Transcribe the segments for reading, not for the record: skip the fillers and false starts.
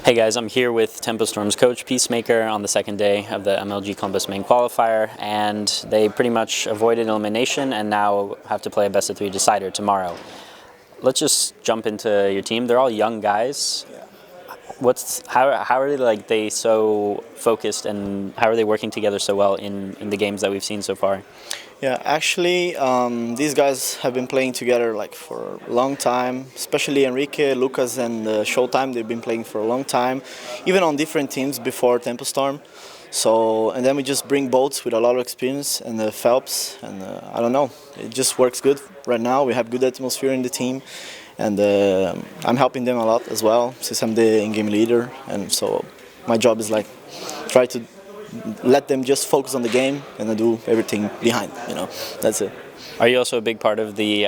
Hey guys, I'm here with Tempo Storm's coach, Peacemaker, on the second day of the MLG Columbus Main Qualifier, and they pretty much avoided elimination and now have to play a best-of-3 decider tomorrow. Let's just jump into your team. They're all young guys. How are they so focused, and how are they working together so well in the games that we've seen so far? Yeah, actually, these guys have been playing together for a long time. Especially Enrique, Lucas, and Showtime. They've been playing for a long time, even on different teams before Tempo Storm. And then we just bring boats with a lot of experience and the Phelps, and I don't know, it just works good right now. We have good atmosphere in the team, and I'm helping them a lot as well since I'm the in-game leader, and so my job is try to let them just focus on the game and I do everything behind, that's it. Are you also a big part of the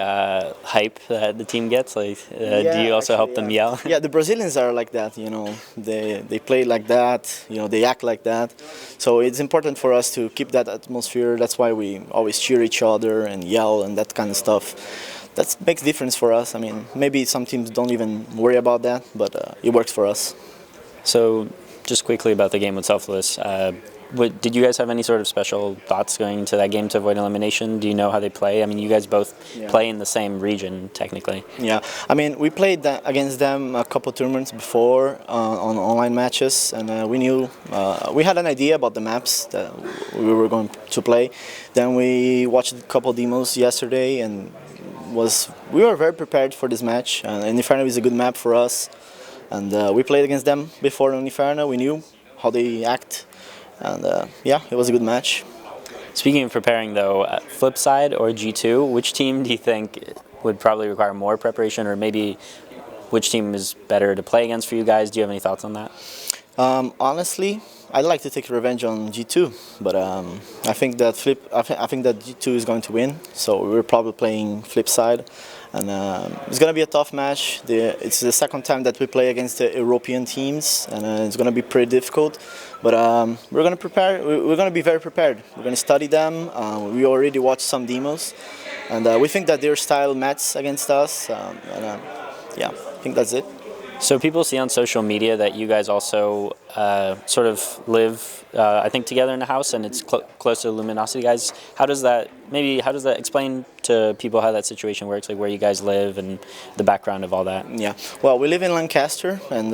hype that the team gets? Do you also help them yell? Yeah, the Brazilians are like that, they play like that, they act like that. So it's important for us to keep that atmosphere. That's why we always cheer each other and yell and that kind of stuff. That makes difference for us. I mean, maybe some teams don't even worry about that, but it works for us. So just quickly about the game with Selfless. Did you guys have any sort of special thoughts going into that game to avoid elimination? Do you know how they play? I mean, you guys both play in the same region, technically. Yeah, I mean, we played against them a couple tournaments before on online matches, and we knew, we had an idea about the maps that we were going to play. Then we watched a couple demos yesterday, and we were very prepared for this match. And Inferno is a good map for us, and we played against them before on Inferno. We knew how they act. And yeah, it was a good match. Speaking of preparing though, Flipside or G2, which team do you think would probably require more preparation, or maybe which team is better to play against for you guys? Do you have any thoughts on that? Honestly, I'd like to take revenge on G2, but I think that G2 is going to win. So we're probably playing Flipside, and it's going to be a tough match. It's the second time that we play against the European teams, and it's going to be pretty difficult. But we're going to prepare. We're going to be very prepared. We're going to study them. We already watched some demos, and we think that their style matches against us. Yeah, I think that's it. So people see on social media that you guys also sort of live, I think, together in a house, and it's close to the Luminosity guys. How does that explain to people how that situation works, like where you guys live and the background of all that? Yeah, well, we live in Lancaster, and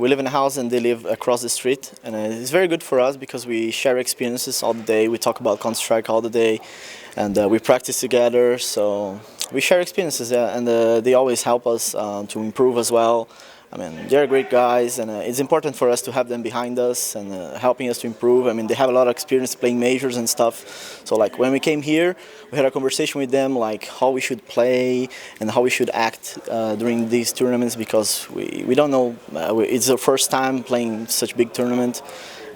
we live in a house, and they live across the street, and it's very good for us because we share experiences all the day. We talk about Counter-Strike all the day, and we practice together, so we share experiences, and they always help us to improve as well. I mean, they're great guys, and it's important for us to have them behind us and helping us to improve. I mean, they have a lot of experience playing majors and stuff. So, when we came here, we had a conversation with them, how we should play and how we should act during these tournaments, because we don't know. It's our first time playing such big tournament,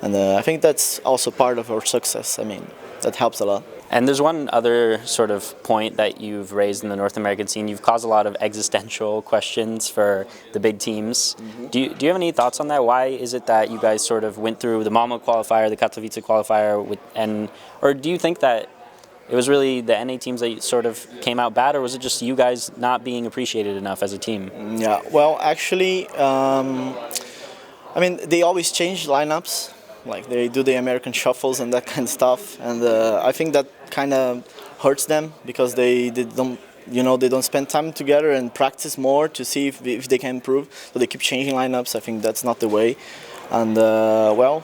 and I think that's also part of our success. I mean, that helps a lot. And there's one other sort of point that you've raised in the North American scene. You've caused a lot of existential questions for the big teams. Mm-hmm. Do you have any thoughts on that? Why is it that you guys sort of went through the Malmo qualifier, the Katowice qualifier, or do you think that it was really the NA teams that sort of came out bad, or was it just you guys not being appreciated enough as a team? Yeah, well, actually, I mean, they always change lineups. They do the American shuffles and that kind of stuff, and I think that kind of hurts them because they don't spend time together and practice more to see if they can improve. So they keep changing lineups. I think that's not the way, and I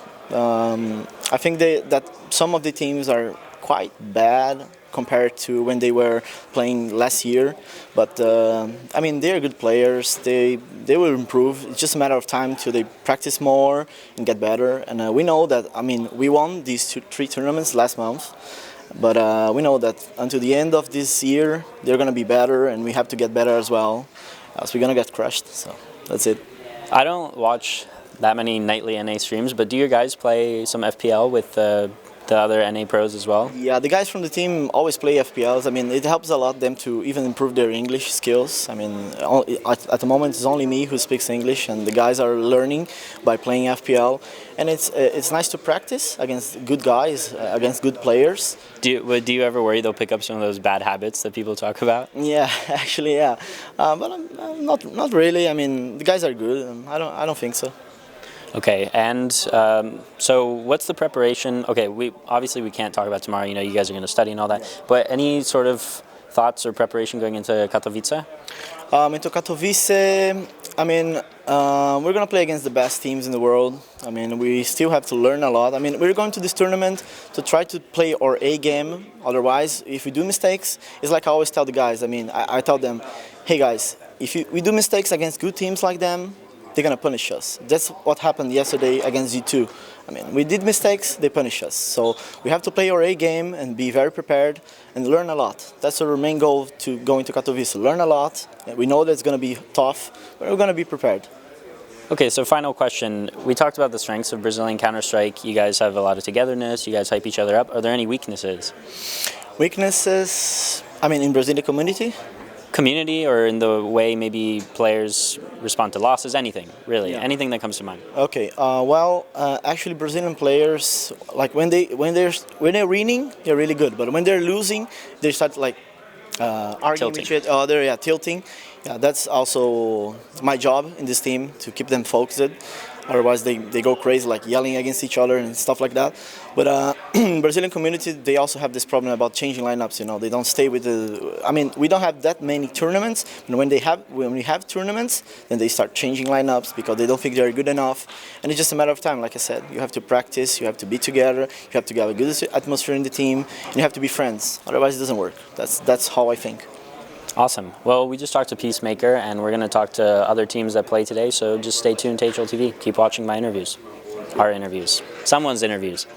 think that some of the teams are quite bad compared to when they were playing last year, but I mean, they're good players. They will improve. It's just a matter of time till they practice more and get better. And we know that, I mean, we won these 3 tournaments last month, but we know that until the end of this year they're gonna be better, and we have to get better as well, else we're gonna get crushed. So that's it. I don't watch that many nightly NA streams, but do you guys play some FPL with the other NA pros as well? Yeah, the guys from the team always play FPLs. I mean, it helps a lot them to even improve their English skills. I mean, at the moment it's only me who speaks English, and the guys are learning by playing FPL. And it's nice to practice against good guys, against good players. Do you ever worry they'll pick up some of those bad habits that people talk about? Yeah, actually, yeah. But not really. I mean, the guys are good. I don't think so. Okay, and so what's the preparation? Okay, we can't talk about tomorrow. You know, you guys are going to study and all that. But any sort of thoughts or preparation going into Katowice? Into Katowice, I mean, we're going to play against the best teams in the world. I mean, we still have to learn a lot. I mean, we're going to this tournament to try to play our A game. Otherwise, if we do mistakes, it's like I always tell the guys. I mean, I tell them, hey guys, if we do mistakes against good teams like them, they're going to punish us. That's what happened yesterday against G2. I mean, we did mistakes, they punish us. So we have to play our A game and be very prepared and learn a lot. That's our main goal to go into Katowice. Learn a lot. We know that it's going to be tough, but we're going to be prepared. Okay, so final question. We talked about the strengths of Brazilian Counter-Strike. You guys have a lot of togetherness. You guys hype each other up. Are there any weaknesses? Weaknesses, I mean, in Brazilian community? Community, or in the way maybe players respond to losses, anything, really, anything that comes to mind. Okay, actually Brazilian players, like when they're winning, they're really good, but when they're losing, they start like arguing with each other, tilting. Yeah, that's also my job in this team, to keep them focused. Otherwise, they go crazy, like yelling against each other and stuff like that. But Brazilian community, they also have this problem about changing lineups. You know, they don't stay with the. I mean, we don't have that many tournaments. And when we have tournaments, then they start changing lineups because they don't think they're good enough. And it's just a matter of time. Like I said, you have to practice. You have to be together. You have to have a good atmosphere in the team. And you have to be friends. Otherwise, it doesn't work. That's how I think. Awesome. Well, we just talked to Peacemaker, and we're going to talk to other teams that play today, so just stay tuned to HLTV. Keep watching my interviews. Our interviews. Someone's interviews.